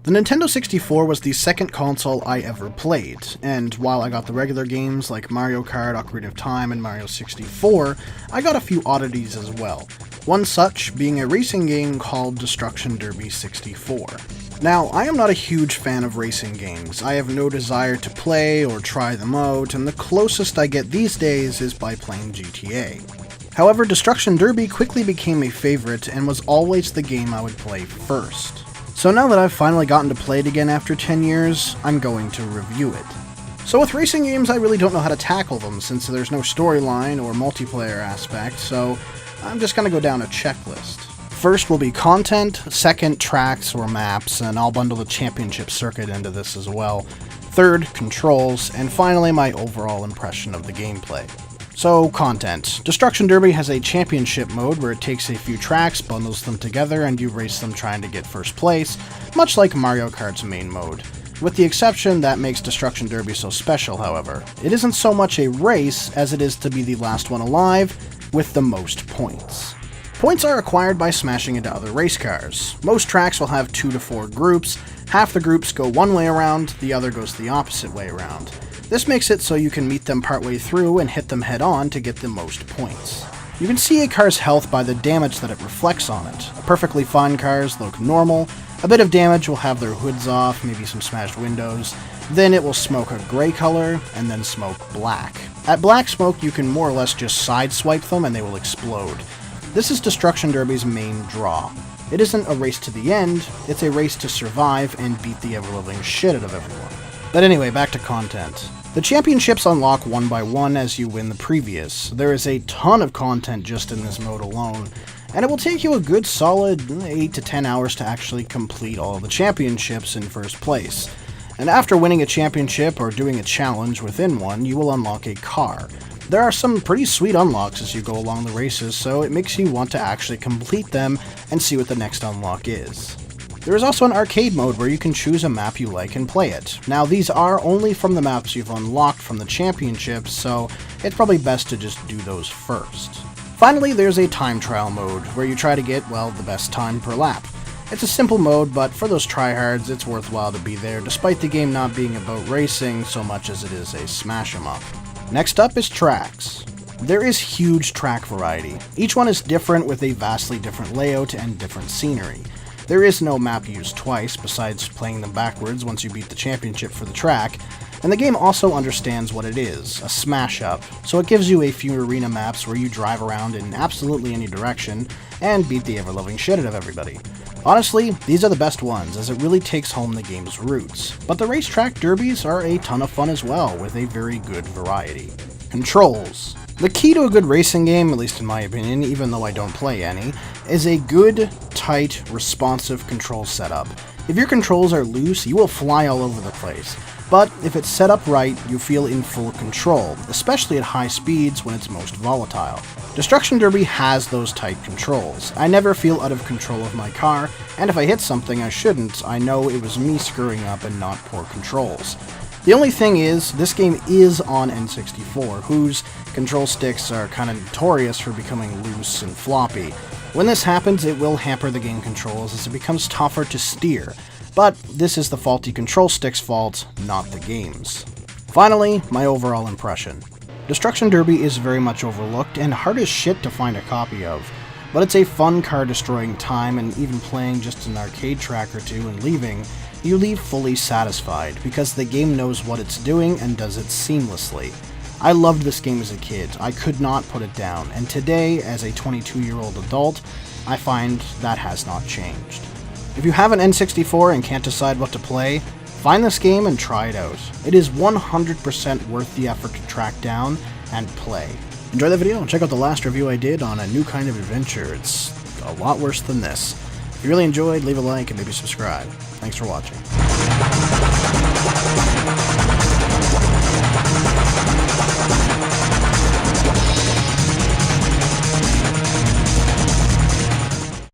The Nintendo 64 was the second console I ever played, and while I got the regular games like Mario Kart, Ocarina of Time, and Mario 64, I got a few oddities as well. One such being a racing game called Destruction Derby 64. Now, I am not a huge fan of racing games. I have no desire to play or try them out, and the closest I get these days is by playing GTA. However, Destruction Derby quickly became a favorite and was always the game I would play first. So now that I've finally gotten to play it again after 10 years, I'm going to review it. So with racing games, I really don't know how to tackle them since there's no storyline or multiplayer aspect, so I'm just going to go down a checklist. First will be content, second tracks or maps, and I'll bundle the championship circuit into this as well. Third, controls, and finally my overall impression of the gameplay. So, content. Destruction Derby has a championship mode where it takes a few tracks, bundles them together, and you race them trying to get first place, much like Mario Kart's main mode. With the exception that makes Destruction Derby so special, however. It isn't so much a race as it is to be the last one alive with the most points. Points are acquired by smashing into other race cars. Most tracks will have 2 to 4 groups. Half the groups go one way around, the other goes the opposite way around. This makes it so you can meet them partway through and hit them head on to get the most points. You can see a car's health by the damage that it reflects on it. Perfectly fine cars look normal, a bit of damage will have their hoods off, maybe some smashed windows, then it will smoke a grey color, and then smoke black. At black smoke you can more or less just sideswipe them and they will explode. This is Destruction Derby's main draw. It isn't a race to the end, it's a race to survive and beat the ever-loving shit out of everyone. But anyway, back to content. The championships unlock one by one as you win the previous. There is a ton of content just in this mode alone, and it will take you a good solid 8 to 10 hours to actually complete all the championships in first place. And after winning a championship or doing a challenge within one, you will unlock a car. There are some pretty sweet unlocks as you go along the races, so it makes you want to actually complete them and see what the next unlock is. There is also an arcade mode where you can choose a map you like and play it. Now these are only from the maps you've unlocked from the championships, so it's probably best to just do those first. Finally, there's a time trial mode where you try to get, well, the best time per lap. It's a simple mode, but for those tryhards, it's worthwhile to be there despite the game not being about racing so much as it is a smash 'em up. Next up is tracks. There is huge track variety. Each one is different with a vastly different layout and different scenery. There is no map used twice, besides playing them backwards once you beat the championship for the track, and the game also understands what it is, a smash-up, so it gives you a few arena maps where you drive around in absolutely any direction and beat the ever-loving shit out of everybody. Honestly, these are the best ones, as it really takes home the game's roots, but the racetrack derbies are a ton of fun as well, with a very good variety. Controls. The key to a good racing game, at least in my opinion, even though I don't play any, is a good, tight, responsive control setup. If your controls are loose, you will fly all over the place. But if it's set up right, you feel in full control, especially at high speeds when it's most volatile. Destruction Derby has those tight controls. I never feel out of control of my car, and if I hit something I shouldn't, I know it was me screwing up and not poor controls. The only thing is, this game is on N64, whose control sticks are kind of notorious for becoming loose and floppy. When this happens, it will hamper the game controls as it becomes tougher to steer, but this is the faulty control stick's fault, not the game's. Finally, my overall impression. Destruction Derby is very much overlooked and hard as shit to find a copy of, but it's a fun car-destroying time, and even playing just an arcade track or two and leaving, you leave fully satisfied, because the game knows what it's doing and does it seamlessly. I loved this game as a kid, I could not put it down, and today, as a 22-year-old adult, I find that has not changed. If you have an N64 and can't decide what to play, find this game and try it out. It is 100% worth the effort to track down and play. Enjoy the video and check out the last review I did on a new kind of adventure. It's a lot worse than this. If you really enjoyed, leave a like and maybe subscribe. Thanks for watching.